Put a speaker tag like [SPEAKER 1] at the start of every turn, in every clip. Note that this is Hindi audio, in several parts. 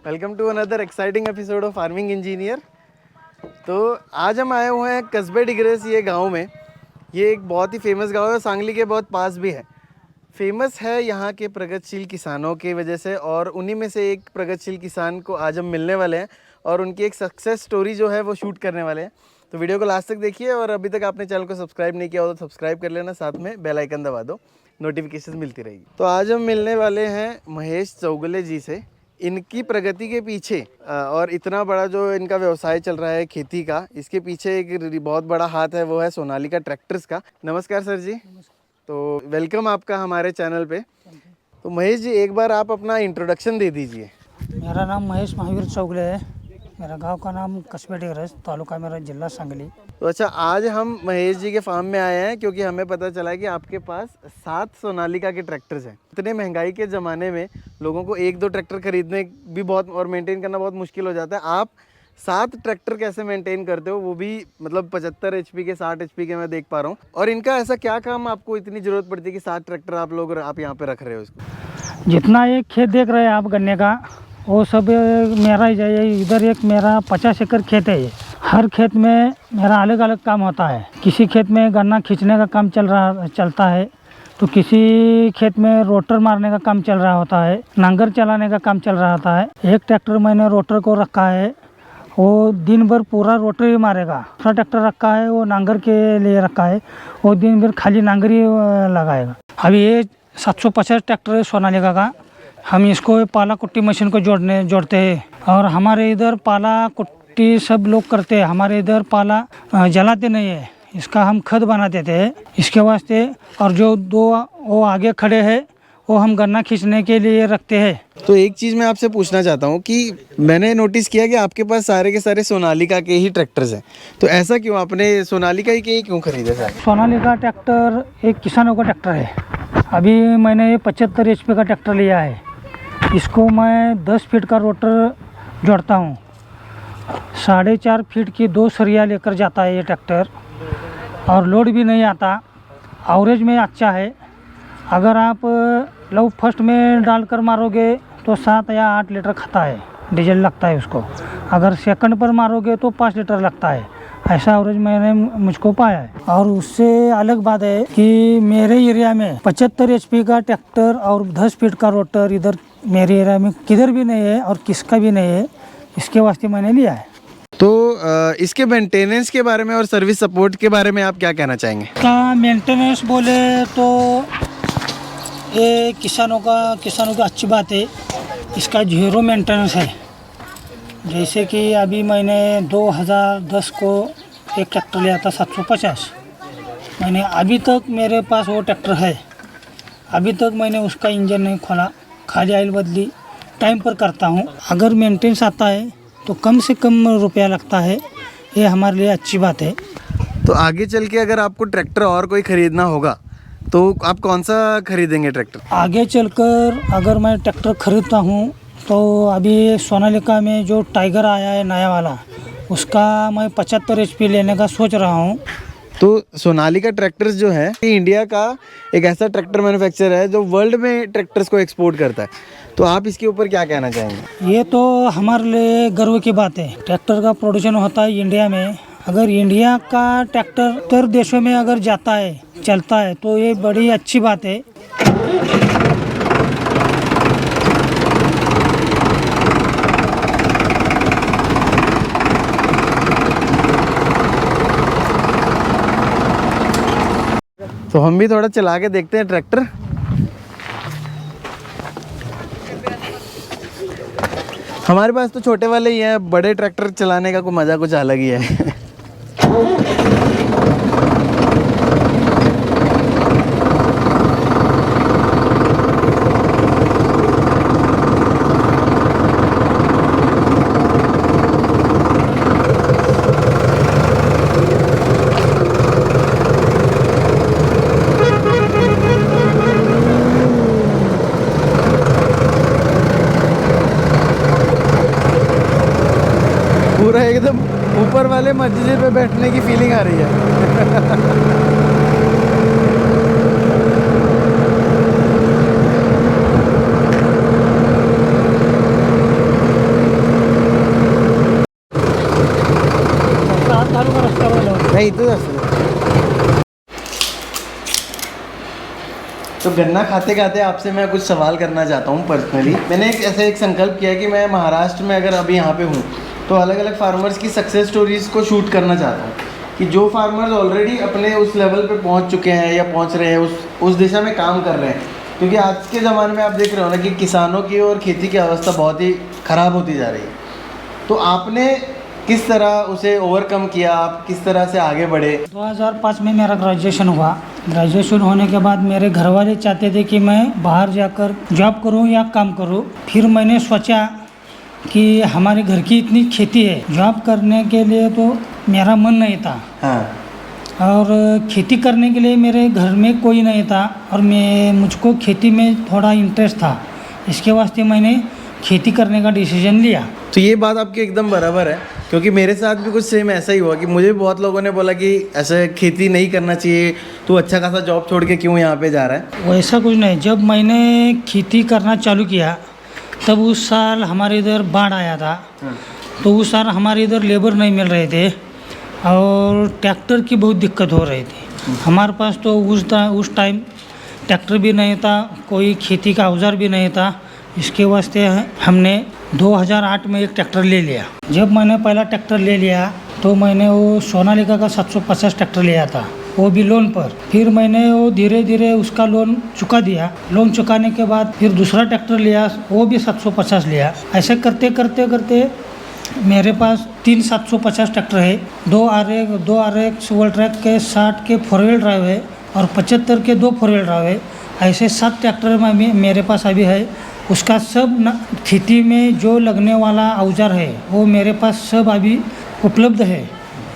[SPEAKER 1] Welcome to another exciting episode of farming engineer. तो आज हम आए हुए हैं कस्बे डिग्रेस, ये गांव में। ये एक बहुत ही फेमस गांव है, सांगली के बहुत पास भी है। फेमस है यहाँ के प्रगतिशील किसानों की वजह से, और उन्हीं में से एक प्रगतिशील किसान को आज हम मिलने वाले हैं और उनकी एक सक्सेस स्टोरी जो है वो शूट करने वाले हैं। तो वीडियो को लास्ट तक देखिए, और अभी तक आपने चैनल को सब्सक्राइब नहीं किया हो तो सब्सक्राइब कर लेना, साथ में बेल आइकन दबा दो, नोटिफिकेशन मिलती रहेगी। तो आज हम मिलने वाले हैं महेश चौगले जी से। इनकी प्रगति के पीछे और इतना बड़ा जो इनका व्यवसाय चल रहा है खेती का, इसके पीछे एक बहुत बड़ा हाथ है, वो है सोनालिका ट्रैक्टर्स का। नमस्कार सर जी। तो वेलकम आपका हमारे चैनल पे। तो महेश जी, एक बार आप अपना इंट्रोडक्शन दे दीजिए।
[SPEAKER 2] मेरा नाम महेश महावीर चौगले है। मेरा गांव का नाम कस्बे डिग्रेस, तालुका मेरा जिला सांगली।
[SPEAKER 1] तो अच्छा, आज हम महेश जी के फार्म में आए हैं क्योंकि हमें पता चला है कि आपके पास 7 सोनालिका के ट्रैक्टर्स हैं। इतने महंगाई के ज़माने में लोगों को 1-2 ट्रैक्टर खरीदने भी बहुत और मेंटेन करना बहुत मुश्किल हो जाता है। आप 7 ट्रैक्टर कैसे मेंटेन करते हो, वो भी मतलब 75 HP के, 60 HP के मैं देख पा रहा हूँ। और इनका ऐसा क्या काम आपको इतनी ज़रूरत पड़ती है कि 7 ट्रैक्टर आप यहाँ पे रख रहे हो इसको?
[SPEAKER 2] जितना ये खेत देख रहे हैं आप गन्ने का, वो सब मेरा ही है। इधर एक मेरा 50 एकड़ खेत है। ये हर खेत में मेरा अलग अलग काम होता है। किसी खेत में गन्ना खींचने का काम चलता है, तो किसी खेत में रोटर मारने का काम चल रहा होता है, नांगर चलाने का काम चल रहा होता है। एक ट्रैक्टर मैंने रोटर को रखा है, वो दिन भर पूरा रोटर ही मारेगा। दूसरा ट्रैक्टर रखा है, वो नांगर के लिए रखा है, वो दिन भर खाली नांगर ही लगाएगा। अभी ये 750 ट्रैक्टर है सोनालिका का। हम इसको पाला कुट्टी मशीन को जोड़ते हैं, और हमारे इधर पाला कुट्टी सब लोग करते हैं। हमारे इधर पाला जलाते नहीं है, इसका हम खद बना देते हैं इसके वास्ते। और जो 2 वो आगे खड़े हैं, वो हम गन्ना खींचने के लिए रखते हैं।
[SPEAKER 1] तो एक चीज़ मैं आपसे पूछना चाहता हूँ कि मैंने नोटिस किया कि आपके पास सारे के सारे सोनालिका के ही ट्रैक्टर्स हैं। तो ऐसा क्यों, आपने सोनालिका ही के ही क्यों खरीदे सारे?
[SPEAKER 2] सोनालिका ट्रैक्टर एक किसानों का ट्रैक्टर है। अभी मैंने 75 HP का ट्रैक्टर लिया है। इसको मैं 10 फीट का रोटर जोड़ता हूँ। 4.5 फीट की 2 सरिया लेकर जाता है ये ट्रैक्टर, और लोड भी नहीं आता। एवरेज में अच्छा है। अगर आप लव फर्स्ट में डालकर मारोगे तो 7 या 8 लीटर खाता है, डीजल लगता है उसको। अगर सेकंड पर मारोगे तो 5 लीटर लगता है। ऐसा एवरेज मैंने मुझको पाया है। और उससे अलग बात है कि मेरे एरिया में 75 HP का ट्रैक्टर और 10 फीट का रोटर इधर मेरे एरिया में किधर भी नहीं है, और किसका भी नहीं है। इसके वास्ते मैंने लिया है।
[SPEAKER 1] तो इसके मेंटेनेंस के बारे में और सर्विस सपोर्ट के बारे में आप क्या कहना चाहेंगे?
[SPEAKER 2] का मेंटेनेंस बोले तो ये किसानों की अच्छी बात है। इसका 0 मेंटेनेंस है। जैसे कि अभी मैंने 2010 को एक ट्रैक्टर लिया था 750। मैंने अभी तक मेरे पास वो ट्रैक्टर है। अभी तक मैंने उसका इंजन नहीं खोला, खाली ऑयल बदली टाइम पर करता हूँ। अगर मेंटेनेंस आता है तो कम से कम रुपया लगता है। ये हमारे लिए अच्छी बात है।
[SPEAKER 1] तो आगे चल के अगर आपको ट्रैक्टर और कोई ख़रीदना होगा तो आप कौन सा खरीदेंगे ट्रैक्टर?
[SPEAKER 2] आगे चलकर अगर मैं ट्रैक्टर खरीदता हूँ तो अभी सोनालिका में जो टाइगर आया है नया वाला, उसका मैं 75 HP लेने का सोच रहा हूँ।
[SPEAKER 1] तो सोनालिका ट्रैक्टर्स जो है, ये इंडिया का एक ऐसा ट्रैक्टर मैन्युफैक्चरर है जो वर्ल्ड में ट्रैक्टर्स को एक्सपोर्ट करता है। तो आप इसके ऊपर क्या कहना चाहेंगे?
[SPEAKER 2] ये तो हमारे लिए गर्व की बात है। ट्रैक्टर का प्रोडक्शन होता है इंडिया में। अगर इंडिया का ट्रैक्टर इतर देशों में अगर जाता है, चलता है, तो ये बड़ी अच्छी बात है।
[SPEAKER 1] तो हम भी थोड़ा चला के देखते हैं ट्रैक्टर। हमारे पास तो छोटे वाले ही हैं, बड़े ट्रैक्टर चलाने का कोई मज़ा कुछ अलग ही है। पूरा एकदम ऊपर वाले मस्जिद पे बैठने की फीलिंग आ रही है।
[SPEAKER 2] चालू का रस्त्यावर लावतो.
[SPEAKER 1] नाही इथंच असतं. तो गन्ना खाते खाते आपसे मैं कुछ सवाल करना चाहता हूँ पर्सनली. मैंने एक संकल्प किया कि मैं महाराष्ट्र में अगर अभी यहाँ पे हूँ तो अलग अलग फार्मर्स की सक्सेस स्टोरीज़ को शूट करना चाहता हूँ कि जो फार्मर्स ऑलरेडी अपने उस लेवल पे पहुँच चुके हैं या पहुँच रहे हैं, उस दिशा में काम कर रहे हैं. क्योंकि आज के ज़माने में आप देख रहे हो ना कि किसानों की और खेती की अवस्था बहुत ही ख़राब होती जा रही है. तो आपने किस तरह उसे ओवरकम किया, आप किस तरह से आगे बढ़े?
[SPEAKER 2] 2005 में मेरा ग्रेजुएशन हुआ. ग्रेजुएशन होने के बाद मेरे घर वाले चाहते थे कि मैं बाहर जाकर जॉब करूं या काम करूं. फिर मैंने सोचा कि हमारे घर की इतनी खेती है, जॉब करने के लिए तो मेरा मन नहीं था.
[SPEAKER 1] हाँ.
[SPEAKER 2] और खेती करने के लिए मेरे घर में कोई नहीं था और मुझको खेती में थोड़ा इंटरेस्ट था. इसके वास्ते मैंने खेती करने का डिसीजन लिया.
[SPEAKER 1] तो ये बात आपकी एकदम बराबर है, क्योंकि मेरे साथ भी कुछ सेम ऐसा ही हुआ कि मुझे भी बहुत लोगों ने बोला कि ऐसे खेती नहीं करना चाहिए, तू अच्छा खासा जॉब छोड़ के क्यों यहाँ पे जा रहा है.
[SPEAKER 2] वैसा कुछ नहीं. जब मैंने खेती करना चालू किया तब उस साल हमारे इधर बाढ़ आया था. तो उस साल हमारे इधर लेबर नहीं मिल रहे थे और ट्रैक्टर की बहुत दिक्कत हो रही थी. हमारे पास तो उस टाइम ट्रैक्टर भी नहीं था, कोई खेती का औजार भी नहीं था. इसके वास्ते हमने 2008 में एक ट्रैक्टर ले लिया. जब मैंने पहला ट्रैक्टर ले लिया तो मैंने वो सोनालिका का 750 ट्रैक्टर लिया था, वो भी लोन पर. फिर मैंने वो धीरे धीरे उसका लोन चुका दिया. लोन चुकाने के बाद फिर दूसरा ट्रैक्टर लिया, वो भी 750 लिया. ऐसे करते करते करते मेरे पास 3 750 ट्रैक्टर है. 2 RX वर्ल्ड ट्रैक के 60 के 4 व्हील ड्राइव है और 75 के 2 4 व्हील ड्राइव है. ऐसे 7 ट्रैक्टर में मेरे पास अभी है. उसका सब खेती में जो लगने वाला औजार है वो मेरे पास सब अभी उपलब्ध है.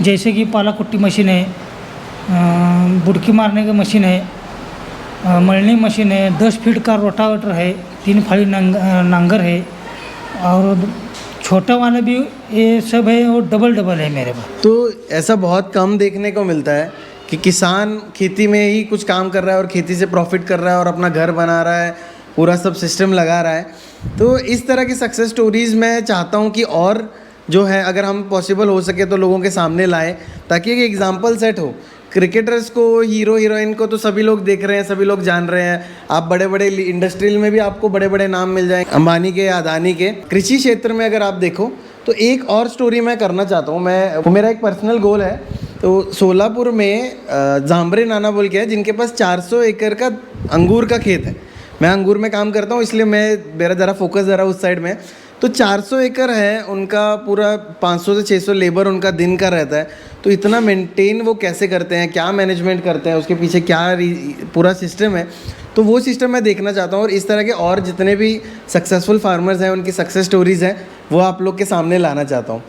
[SPEAKER 2] जैसे कि पाला कुट्टी मशीन है, बुड़की मारने की मशीन है, मळनी मशीन है, 10 फीट का रोटावेटर है, 3 फाली नांगर है और छोटा वाला भी ये सब है. वो डबल है मेरे पास.
[SPEAKER 1] तो ऐसा बहुत कम देखने को मिलता है कि किसान खेती में ही कुछ काम कर रहा है और खेती से प्रॉफिट कर रहा है और अपना घर बना रहा है, पूरा सब सिस्टम लगा रहा है. तो इस तरह की सक्सेस स्टोरीज़ मैं चाहता हूँ कि और जो है अगर हम पॉसिबल हो सके तो लोगों के सामने लाएं, ताकि एक एग्जांपल सेट हो. क्रिकेटर्स को, हीरो हीरोइन को तो सभी लोग देख रहे हैं, सभी लोग जान रहे हैं. आप बड़े बड़े इंडस्ट्रियल में भी आपको बड़े बड़े नाम मिल जाएंगे, अंबानी के, अदानी के. कृषि क्षेत्र में अगर आप देखो तो एक और स्टोरी मैं करना चाहता हूँ. वो मेरा एक पर्सनल गोल है. तो सोलापुर में जांबरे नाना बोल के है, जिनके पास 400 एकड़ का अंगूर का खेत है. मैं अंगूर में काम करता हूँ, इसलिए मेरा ज़रा फोकस ज़रा उस साइड में. तो 400 एकड़ है उनका, पूरा 500 से 600 लेबर उनका दिन का रहता है. तो इतना मेंटेन वो कैसे करते हैं, क्या मैनेजमेंट करते हैं, उसके पीछे क्या पूरा सिस्टम है, तो वो सिस्टम मैं देखना चाहता हूँ. और इस तरह के और जितने भी सक्सेसफुल फार्मर्स हैं उनकी सक्सेस स्टोरीज़ हैं वो आप लोग के सामने लाना चाहता हूँ.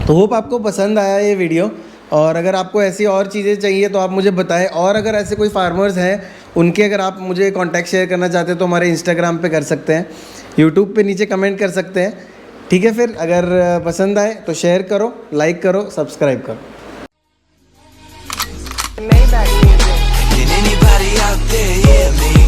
[SPEAKER 1] तो होप आपको पसंद आया ये वीडियो. और अगर आपको ऐसी और चीज़ें चाहिए तो आप मुझे बताएं. और अगर ऐसे कोई फार्मर्स हैं उनके अगर आप मुझे कॉन्टैक्ट शेयर करना चाहते हैं तो हमारे इंस्टाग्राम पे कर सकते हैं, यूट्यूब पे नीचे कमेंट कर सकते हैं. ठीक है, फिर अगर पसंद आए तो शेयर करो, लाइक करो, सब्सक्राइब करो.
[SPEAKER 3] Can anybody out there hear me?